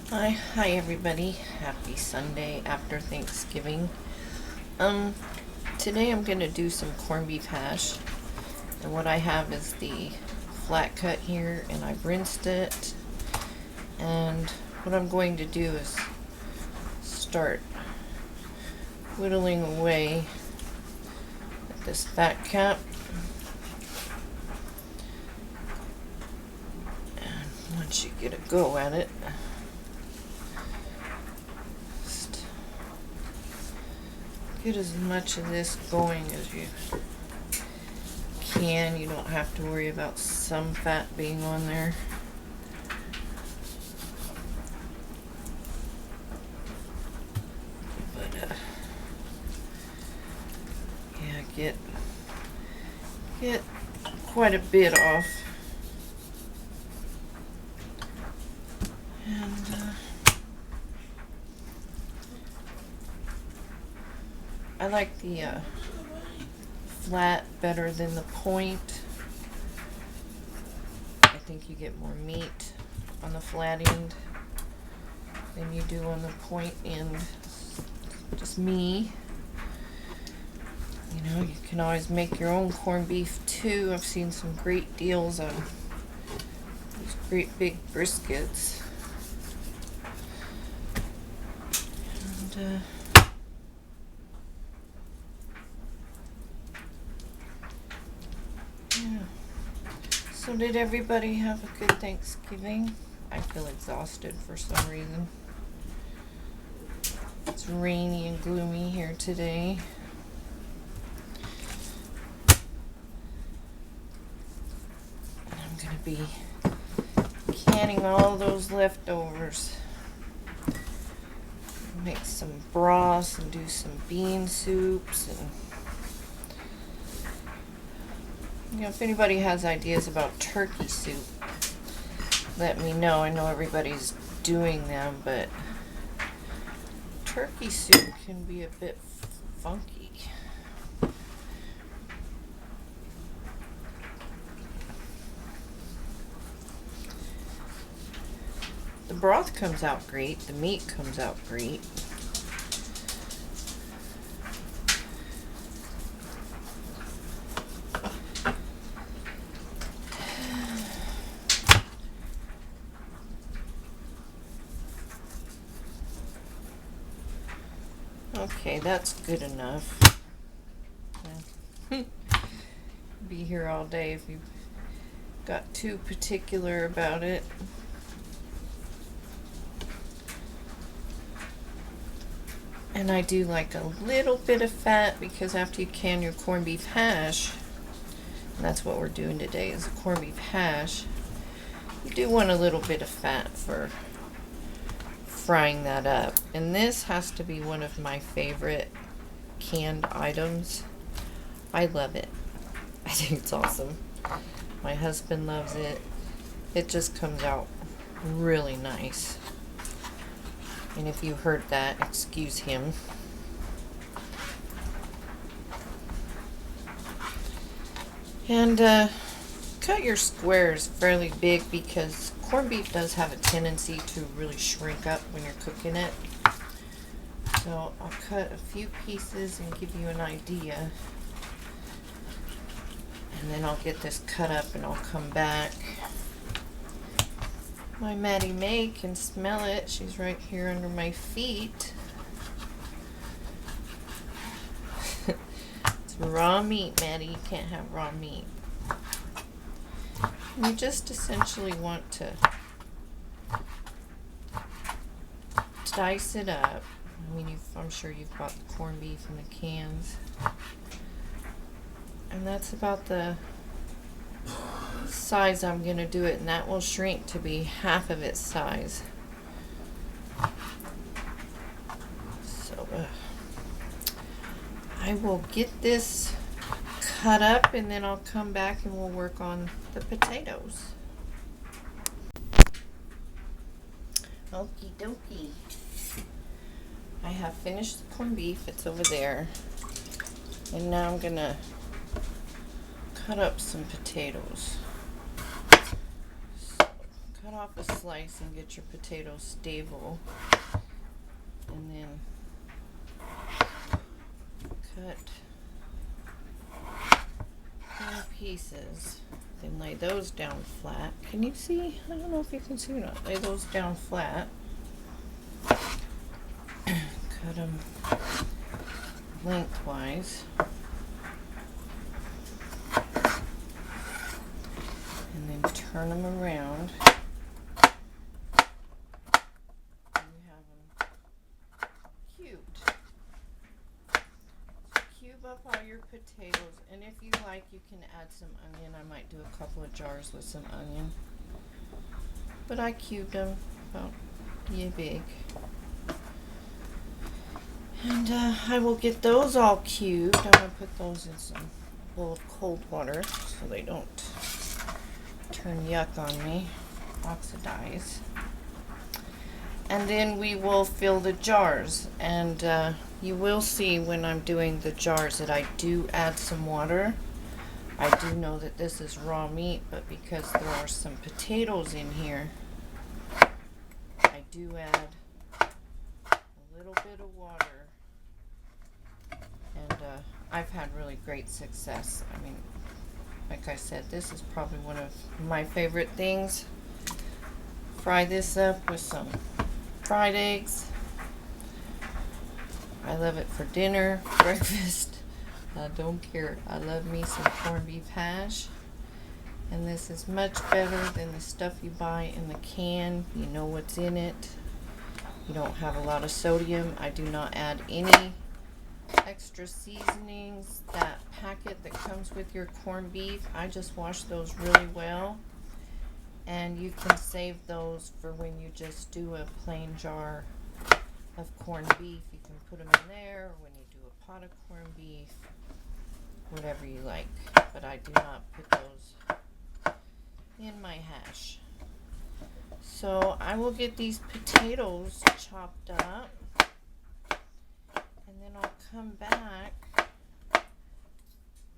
Hi everybody. Happy Sunday after Thanksgiving. Today I'm gonna do some corned beef hash, and what I have is the flat cut here, and I've rinsed it. And what I'm going to do is start whittling away at this fat cap. And once you get a go at it, get as much of this going as you can. You don't have to worry about some fat being on there. But yeah, get quite a bit off. And I like the flat better than the point. I think you get more meat on the flat end than you do on the point end. Just me. You know, you can always make your own corned beef too. I've seen some great deals on these great big briskets. And yeah. So did everybody have a good Thanksgiving? I feel exhausted for some reason. It's rainy and gloomy here today. And I'm gonna be canning all those leftovers. Make some broths and do some bean soups, and you know, if anybody has ideas about turkey soup, let me know. I know everybody's doing them, but turkey soup can be a bit funky. The broth comes out great, the meat comes out great. Okay, that's good enough. Be here all day if you got too particular about it. And I do like a little bit of fat, because after you can your corned beef hash, and that's what we're doing today, is a corned beef hash, you do want a little bit of fat for frying that up. And this has to be one of my favorite canned items. I love it. I think it's awesome. My husband loves it. It just comes out really nice. And if you heard that, excuse him. And cut your squares fairly big, because corned beef does have a tendency to really shrink up when you're cooking it. So I'll cut a few pieces and give you an idea. And then I'll get this cut up and I'll come back. My Maddie May can smell it. She's right here under my feet. It's raw meat, Maddie. You can't have raw meat. You just essentially want to dice it up. I mean, I'm sure you've bought the corned beef in the cans. And that's about the size I'm going to do it, and that will shrink to be half of its size. So I will get this cut up, and then I'll come back and we'll work on the potatoes. Okie dokie. I have finished the corned beef. It's over there. And now I'm going to cut up some potatoes. So, cut off a slice and get your potatoes stable. And then cut in pieces. Then lay those down flat. Can you see? I don't know if you can see or not. Lay those down flat. Cut them lengthwise. And then turn them around. And you have them cubed. Cube up all your potatoes, and if you like, you can add some onion. I might do a couple of jars with some onion. But I cubed them about yay big. And I will get those all cubed. I'm going to put those in some bowl of cold water so they don't turn yuck on me, oxidize. And then we will fill the jars. And you will see when I'm doing the jars that I do add some water. I do know that this is raw meat, but because there are some potatoes in here, I do add a little bit of water. And I've had really great success. I mean, like I said, this is probably one of my favorite things. Fry this up with some fried eggs. I love it for dinner, breakfast. I don't care. I love me some corned beef hash. And this is much better than the stuff you buy in the can. You know what's in it. You don't have a lot of sodium. I do not add any extra seasonings. That packet that comes with your corned beef, I just wash those really well, and you can save those for when you just do a plain jar of corned beef. You can put them in there, or when you do a pot of corned beef, whatever you like, but I do not put those in my hash. So I will get these potatoes chopped up, and then I'll come back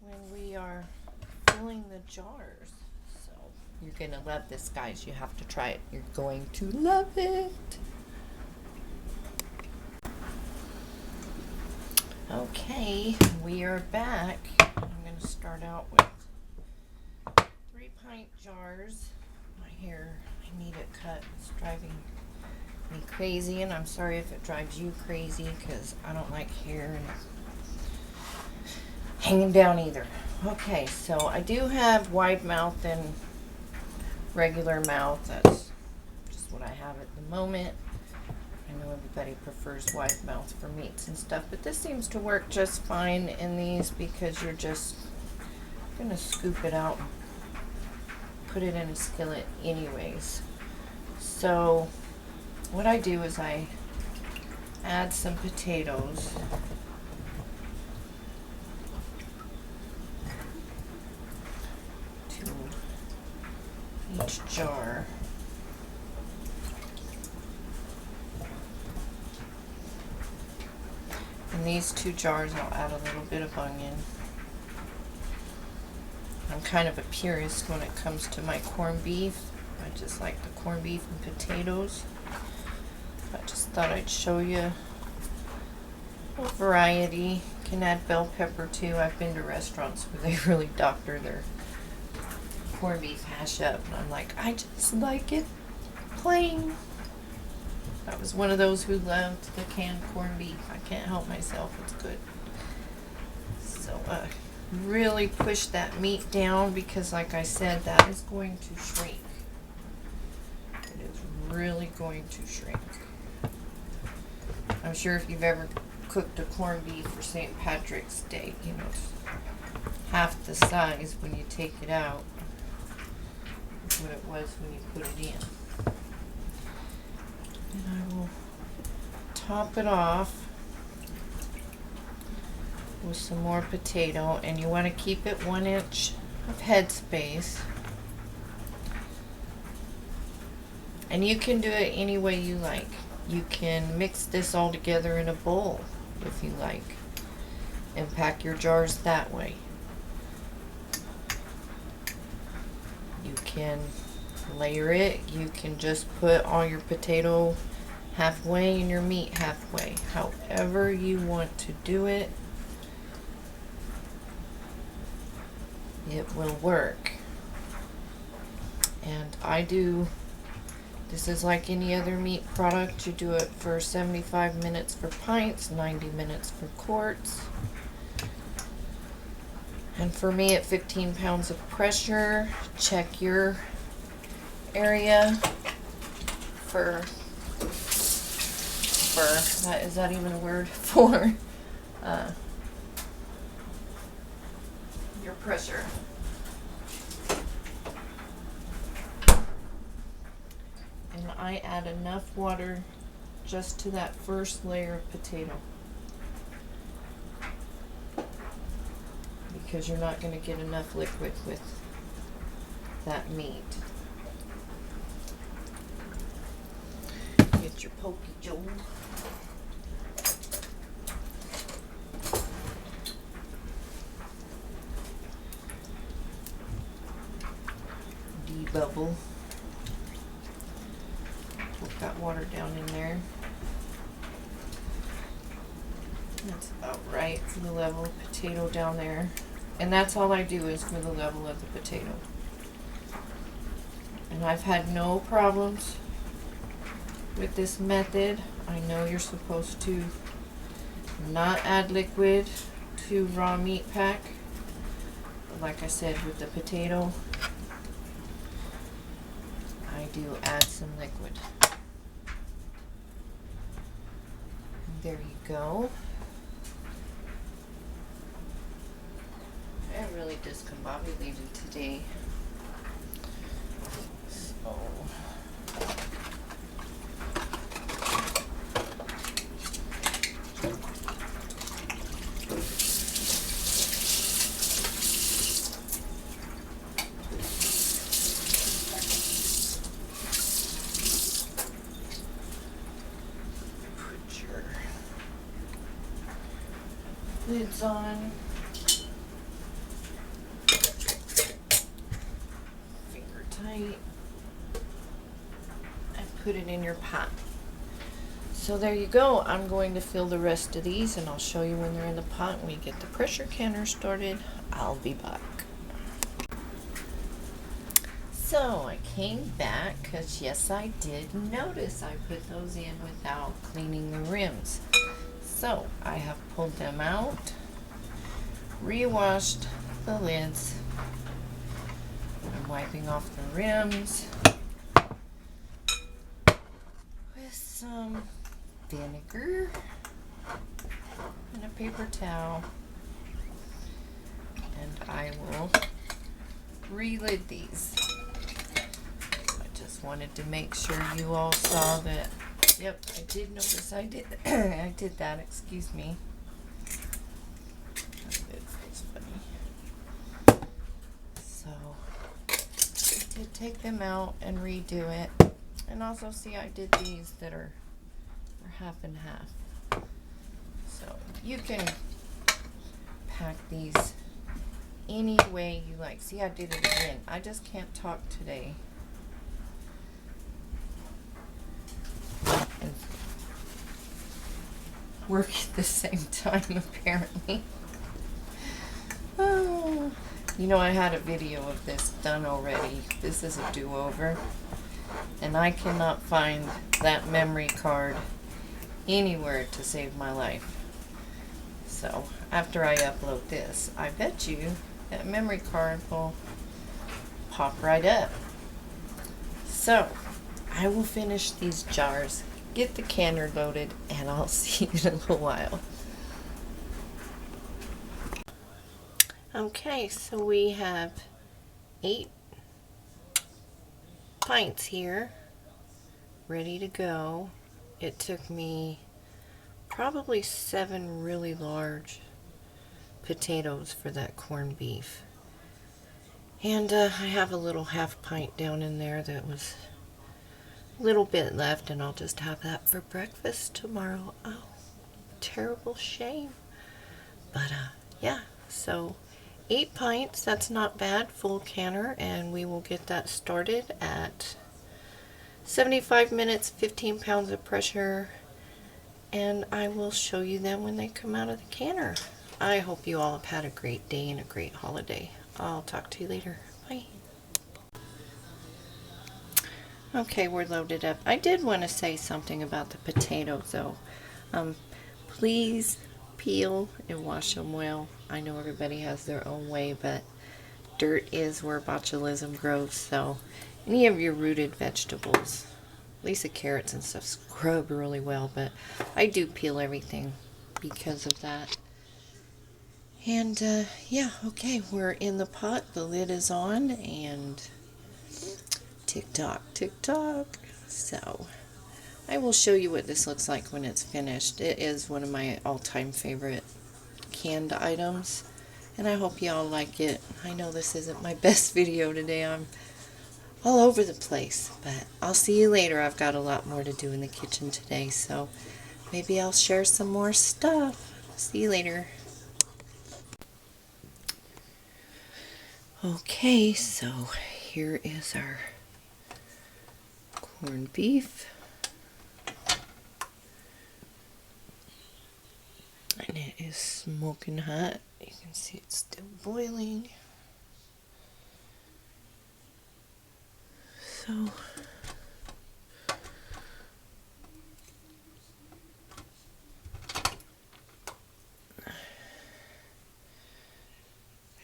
when we are filling the jars. So you're going to love this, guys. You have to try it. You're going to love it. Okay, we are back. I'm going to start out with 3-pint jars. My hair, I need it cut. It's driving me crazy, and I'm sorry if it drives you crazy, because I don't like hair and hanging down either. Okay, so I do have wide mouth and regular mouth. That's just what I have at the moment. I know everybody prefers wide mouth for meats and stuff, but this seems to work just fine in these, because you're just going to scoop it out and put it in a skillet anyways. So what I do is I add some potatoes. To each jar. In these 2 jars, I'll add a little bit of onion. I'm kind of a purist when it comes to my corned beef. I just like the corned beef and potatoes. I just thought I'd show you a variety. You can add bell pepper too. I've been to restaurants where they really doctor their corned beef hash up, and I'm like, I just like it plain. I was one of those who loved the canned corned beef. I can't help myself. It's good. So really push that meat down, because like I said, that is going to shrink. It is really going to shrink. I'm sure if you've ever cooked a corned beef for St. Patrick's Day, you know, it's half the size when you take it out of what it was when you put it in. And I will top it off with some more potato, and you want to keep it 1 inch of head space. And you can do it any way you like. You can mix this all together in a bowl if you like, and pack your jars that way. You can layer it. You can just put all your potato halfway and your meat halfway. However you want to do it, it will work. And this is like any other meat product. You do it for 75 minutes for pints, 90 minutes for quarts. And for me, at 15 pounds of pressure, check your area for that, is that even a word? For your pressure. And I add enough water just to that first layer of potato, because you're not going to get enough liquid with that meat. Get your pokey Joe. Debubble. Put that water down in there. That's about right for the level of potato down there. And that's all I do is for the level of the potato. And I've had no problems with this method. I know you're supposed to not add liquid to raw meat pack. But like I said, with the potato, I do add some liquid. And there you go. I'm really discombobulated today. So put your lids on. Tight, and put it in your pot. So there you go. I'm going to fill the rest of these, and I'll show you when they're in the pot and we get the pressure canner started. I'll be back. So I came back because yes, I did notice I put those in without cleaning the rims. So I have pulled them out, re-washed the lids. I'm wiping off the rims with some vinegar and a paper towel, and I will re-lid these. I just wanted to make sure you all saw that. Yep, I did notice I did I did that, excuse me. It feels funny. So I did take them out and redo it. And also see I did these that are half and half. So you can pack these any way you like. See, I did it again. I just can't talk today. And work at the same time, apparently. Oh, you know, I had a video of this done already. This is a do-over. And I cannot find that memory card anywhere to save my life. So after I upload this, I bet you that memory card will pop right up. So I will finish these jars, get the canner loaded, and I'll see you in a little while. Okay, so we have 8 pints here ready to go. It took me probably 7 really large potatoes for that corned beef. And I have a little half pint down in there that was a little bit left, and I'll just have that for breakfast tomorrow. Oh, terrible shame. But yeah, so 8 pints, that's not bad, full canner, and we will get that started at 75 minutes, 15 pounds of pressure, and I will show you them when they come out of the canner. I hope you all have had a great day and a great holiday. I'll talk to you later. Bye. Okay, we're loaded up. I did want to say something about the potatoes though. Please peel and wash them well. I know everybody has their own way, but dirt is where botulism grows, so any of your rooted vegetables, at least the carrots and stuff, scrub really well, but I do peel everything because of that. And yeah, okay, we're in the pot, the lid is on, and tick tock, tick tock. So I will show you what this looks like when it's finished. It is one of my all-time favorite canned items, and I hope y'all like it. I know this isn't my best video today. I'm all over the place, but I'll see you later. I've got a lot more to do in the kitchen today, so maybe I'll share some more stuff. See you later. Okay, so here is our corned beef. And it is smoking hot. You can see it's still boiling. So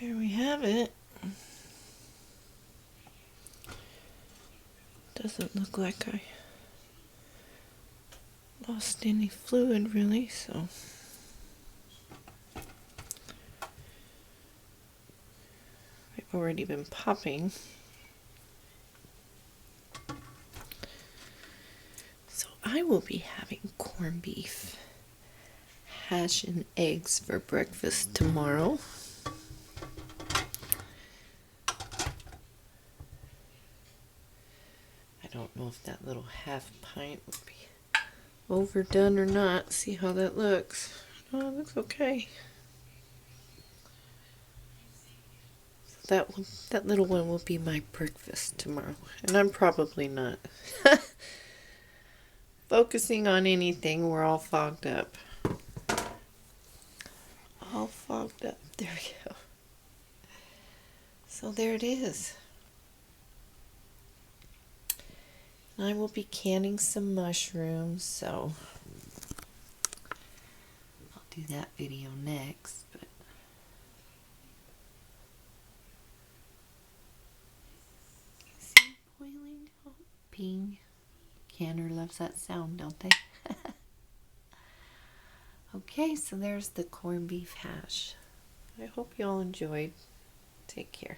there we have it. Doesn't look like I lost any fluid really, so I've already been popping. So I will be having corned beef hash and eggs for breakfast tomorrow. I don't know if that little half pint would be overdone or not. See how that looks. Oh, it looks okay. So that little one will be my breakfast tomorrow, and I'm probably not focusing on anything. We're all fogged up. All fogged up. There we go. So there it is. I will be canning some mushrooms, so I'll do that video next. But you see it boiling? Oh, ping. Canner loves that sound, don't they? Okay, so there's the corned beef hash. I hope you all enjoyed. Take care.